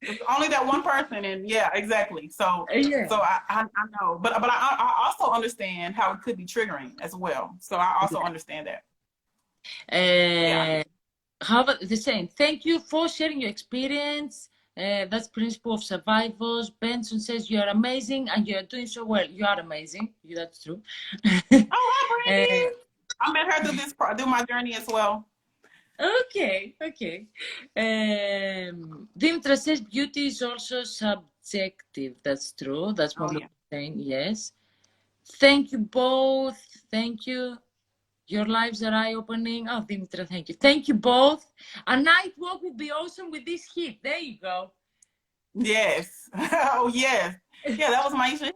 It's only that one person, and yeah, exactly. So so I know, but I also understand how it could be triggering as well. So I also understand that. How about the same? Thank you for sharing your experience. That's principle of survivors. Benson says you are amazing and you are doing so well. You are amazing. That's true. Oh, hi, Brittany. I met her through my journey as well. Okay. Dimitra says beauty is also subjective. That's true. That's what I'm saying. Yes. Thank you both. Thank you. Your lives are eye-opening. Oh, Dimitra, thank you. Thank you both. A night walk would be awesome with this heat. There you go. Yes. Oh, yes. Yeah, that was my issue.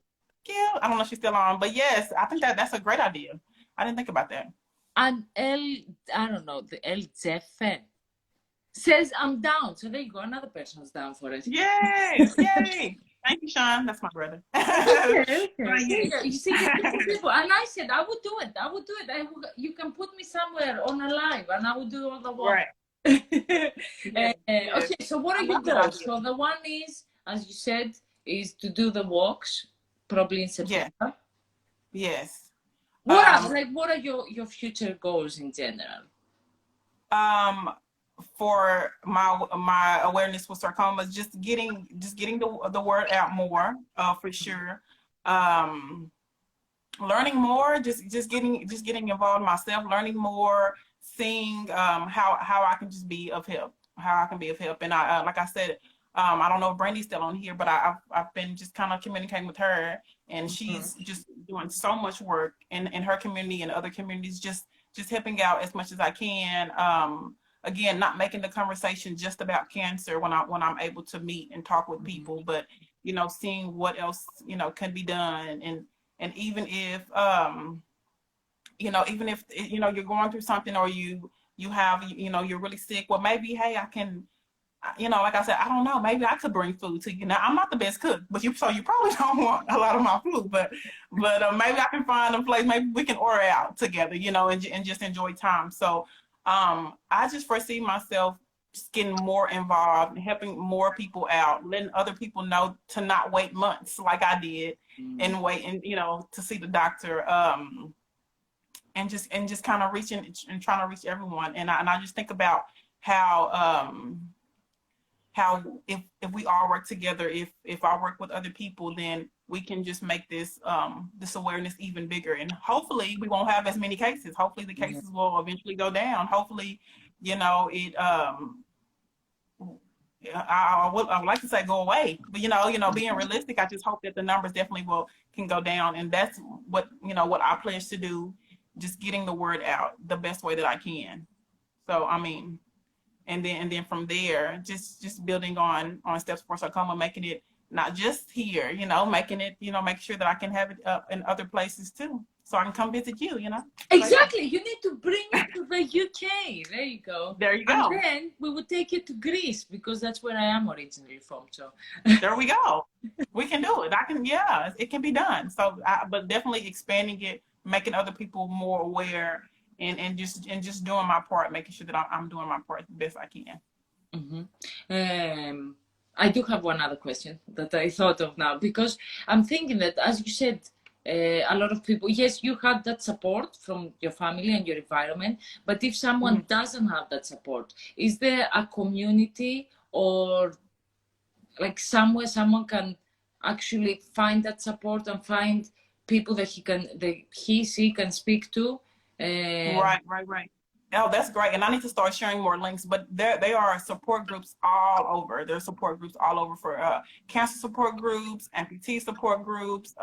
Yeah, I don't know if she's still on, but yes, I think that's a great idea. I didn't think about that. And I don't know, the El Jefe says I'm down. So there you go. Another person's down for it. Yay! Yay! Thank you, Sean. That's my brother. Okay. You see, people, and I said I would do it. You can put me somewhere on a live, and I would do all the work. Right. Okay. So what are your goals? So the one is, as you said, is to do the walks, probably in September. Yes. What are your future goals in general? For my awareness with sarcoma, just getting the word out more, for sure. Learning more, just getting involved myself, learning more, seeing how I can just be of help, and I like I said, I don't know if Brandy's still on here, but I've been just kind of communicating with her, and she's just doing so much work in her community and other communities, just helping out as much as I can. Again, not making the conversation just about cancer when I'm able to meet and talk with people, but you know, seeing what else, you know, can be done, and even if you know, you're going through something, or you have, you know, you're really sick, well, maybe, hey, I can you know, like I said, I don't know. Maybe I could bring food to you. Now, I'm not the best cook, but you probably don't want a lot of my food. But maybe I can find a place. Maybe we can order out together, you know, and just enjoy time. So, I just foresee myself just getting more involved, helping more people out, letting other people know to not wait months like I did, and wait and you know to see the doctor. And just kind of reaching and trying to reach everyone. And I just think about how if we all work together, if I work with other people, then we can just make this this awareness even bigger. And hopefully we won't have as many cases. Hopefully the cases will eventually go down. Hopefully, you know, it I would like to say go away, but you know, being realistic, I just hope that the numbers definitely can go down. And that's what, you know, what I pledge to do, just getting the word out the best way that I can. So I mean, and then from there, just building on Steps for Sarcoma, making it not just here, you know, making it, you know, make sure that I can have it up in other places too, so I can come visit you, you know. Exactly. You need to bring it to the UK. There you go. There you go. And then we would take you to Greece, because that's where I am originally from. So there we go. We can do it. Yeah, it can be done. So, but definitely expanding it, making other people more aware, and just doing my part, making sure that I'm doing my part the best I can. Mm-hmm. I do have one other question that I thought of now, because I'm thinking that, as you said, a lot of people, yes, you had that support from your family and your environment, but if someone doesn't have that support, is there a community or like somewhere someone can actually find that support and find people that she can speak to? Right. Oh, that's great. And I need to start sharing more links, but they are support groups all over. There's support groups all over for cancer support groups, amputee support groups.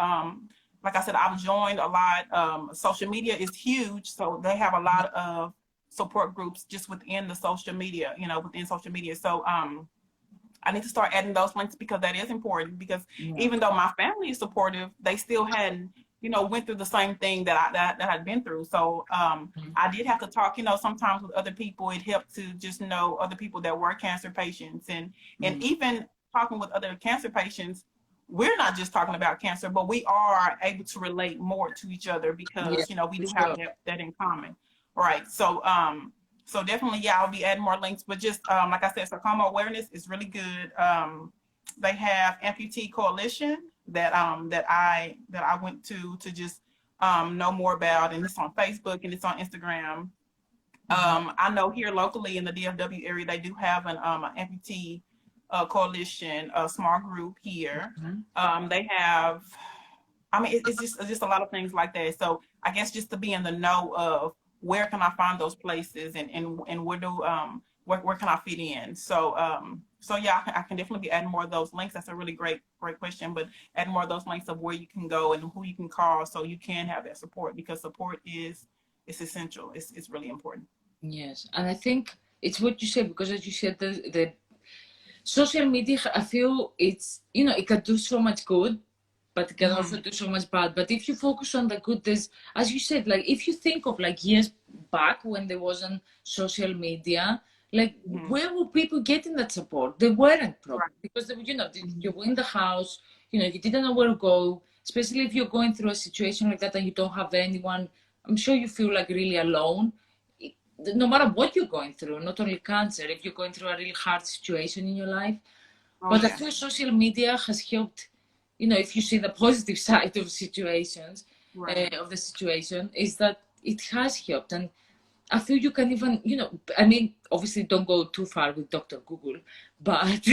Like I said, I've joined a lot. Social media is huge, so they have a lot of support groups just within the social media, you know, within social media. So I need to start adding those links, because that is important, because even though my family is supportive, they still hadn't, you know, went through the same thing that I'd been through. So I did have to talk, you know, sometimes with other people. It helped to just know other people that were cancer patients, and even talking with other cancer patients, we're not just talking about cancer, but we are able to relate more to each other, because you know, we do have that in common. Right. So so definitely, yeah, I'll be adding more links, but just like I said, Sarcoma Awareness is really good. They have Amputee Coalition that I went to just know more about, and it's on Facebook and it's on Instagram. I know here locally in the DFW area, they do have an Amputee Coalition, a small group here. They have, I mean, it's just a lot of things like that. So I guess just to be in the know of where can I find those places, and where can I fit in. So yeah, I can definitely be adding more of those links. That's a really great question, but add more of those links of where you can go and who you can call, so you can have that support, because support is essential. It's really important. Yes, and I think it's what you said, because as you said, the social media, I feel it's, you know, it can do so much good, but it can also do so much bad. But if you focus on the good, there's, as you said, like if you think of like years back when there wasn't social media, like where were people getting that support? They weren't, probably, because they, you know, you were in the house, you know, you didn't know where to go, especially if you're going through a situation like that and you don't have anyone. I'm sure you feel like really alone, no matter what you're going through, not only cancer, if you're going through a really hard situation in your life. But I feel social media has helped, you know, if you see the positive side of situations, of the situation, is that it has helped. And I feel you can even, you know, I mean, obviously don't go too far with Dr. Google, but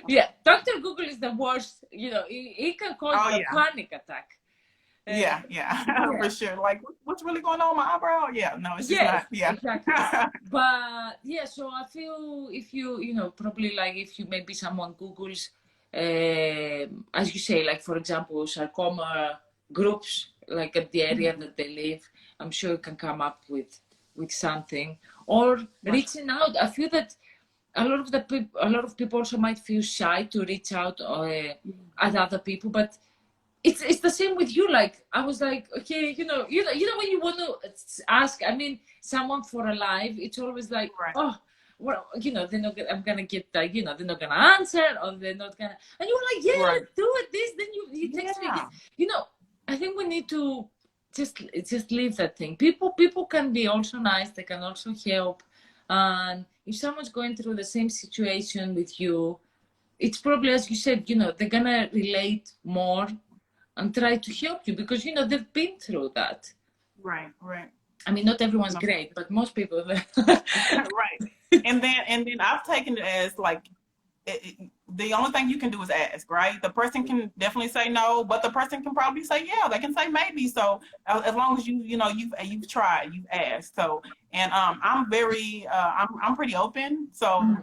yeah, Dr. Google is the worst, you know, it can cause a panic attack. For sure. Like, what's really going on with my eyebrow? Yeah, no, it's just not. Yeah, exactly. But yeah, so I feel if you know, probably like if you maybe someone Googles, as you say, like for example, sarcoma groups, like at the area that they live, I'm sure you can come up with something, or reaching out. I feel that a lot of people also might feel shy to reach out at other people, but it's the same with you. Like I was like, okay, you know when you want to ask, I mean, someone for a live, it's always like, oh, well, they're not gonna, I'm gonna get like, they're not gonna answer, or they're not gonna, and you were like, yeah, Right. let's do it. This, then you text me again. I think we need to just leave that thing. People can be also nice. They can also help. And if someone's going through the same situation with you, it's probably, as you said, they're gonna relate more and try to help you because they've been through that. Right. I mean, not everyone's great, but most people. Right. And then I've taken it as like the only thing you can do is ask, right? The person can definitely say no, but the person can probably say yeah. They can say maybe. So as long as you've tried, you've asked. So and I'm very I'm pretty open. So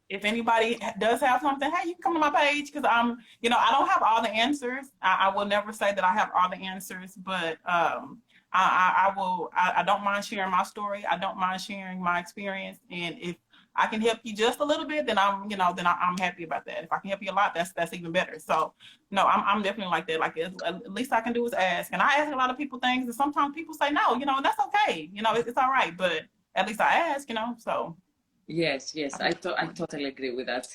if anybody does have something, hey, you can come to my page because I'm I don't have all the answers. I will never say that I have all the answers, but I don't mind sharing my story. I don't mind sharing my experience, and if I can help you just a little bit, then I'm happy about that. If I can help you a lot, that's even better. So no, I'm definitely like that. Like at least I can do is ask, and I ask a lot of people things, and sometimes people say no, and that's okay. It's all right, but at least I ask. So yes, I totally agree with that.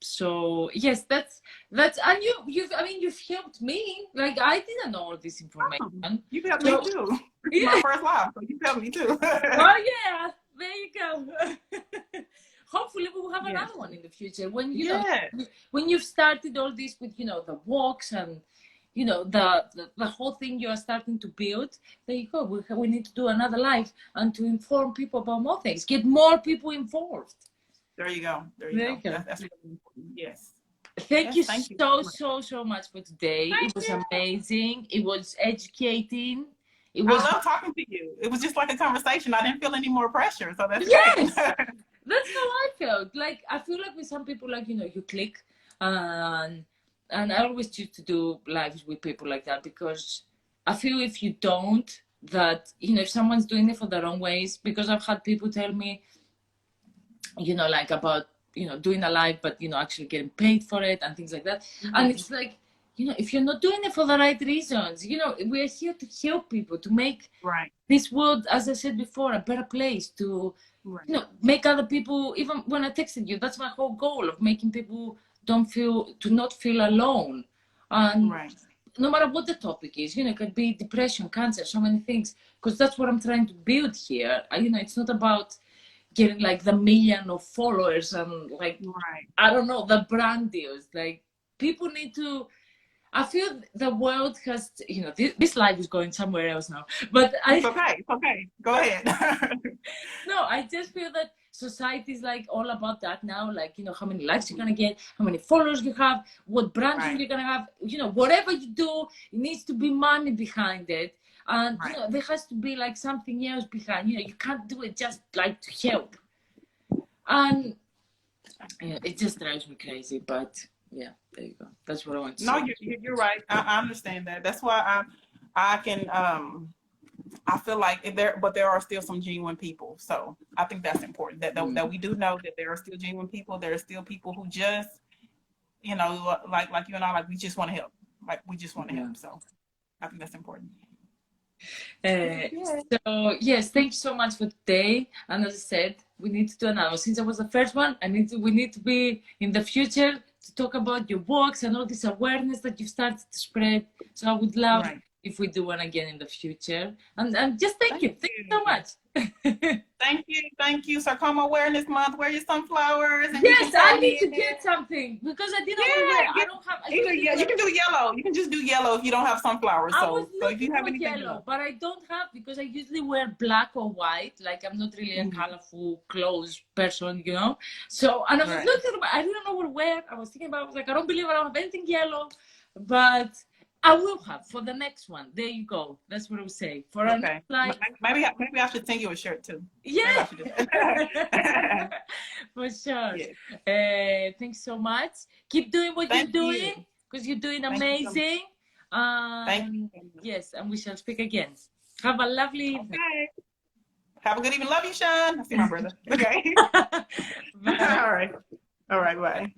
So yes, that's and you've helped me. Like I didn't know all this information. You helped me too. It's my first live, so you helped me too. Oh yeah, there you go. Hopefully we will have another one in the future when when you've started all this with the walks and the whole thing you are starting to build. There you go. We need to do another live and to inform people about more things, get more people involved. There you go. There you go. That's really important. Yes. Thank you so much for today. It was amazing. It was educating. I love talking to you. It was just like a conversation. I didn't feel any more pressure. So that's great. That's how I felt. Like I feel like with some people, like you click, and I always choose to do lives with people like that because I feel if you don't, that if someone's doing it for the wrong ways, because I've had people tell me, like about doing a live, but actually getting paid for it and things like that, and it's like. If you're not doing it for the right reasons, we're here to help people, to make this world, as I said before, a better place, to, make other people, even when I texted you, that's my whole goal of making people not feel alone. And no matter what the topic is, it could be depression, cancer, so many things, because that's what I'm trying to build here. It's not about getting like the million of followers and like, I don't know, the brand deals. Like people need to, I feel the world has, this life is going somewhere else now, but it's okay. Go ahead. No, I just feel that society is like all about that now. Like, how many likes you're going to get, how many followers you have, what branding you're going to have, whatever you do, it needs to be money behind it. And, there has to be like something else behind, you can't do it just like to help. And it just drives me crazy, but yeah, there you go. That's what I want to say. No, you're right. I understand that. That's why I can I feel like there are still some genuine people. So I think that's important that we do know that there are still genuine people. There are still people who just like you and I, like we just want to help. Like we just want to help. So I think that's important. So yes, thank you so much for today. And as I said, we need to do another. Since I was the first one, we need to be in the future to talk about your walks and all this awareness that you've started to spread. So I would love if we do one again in the future. And just thank you so much. Thank you. Sarcoma Awareness Month. Wear your sunflowers. And yes, I need to get something because I didn't know I don't have. You can do yellow. You can just do yellow if you don't have sunflowers. So if you have anything yellow, but I don't have because I usually wear black or white. Like I'm not really a colorful clothes person, So and I was looking, I didn't know what to wear. I was thinking about. I was like, I don't believe I don't have anything yellow, but I will have for the next one. There you go. That's what I would say. For our next live. Maybe I should send you a shirt too. Yeah. For sure. Yes. Thanks so much. Keep doing what you're doing because you're doing amazing. Thank you. Yes, and we shall speak again. Have a lovely evening. Have a good evening. Love you, Sean. I see my brother. Okay. Bye. All right. Bye.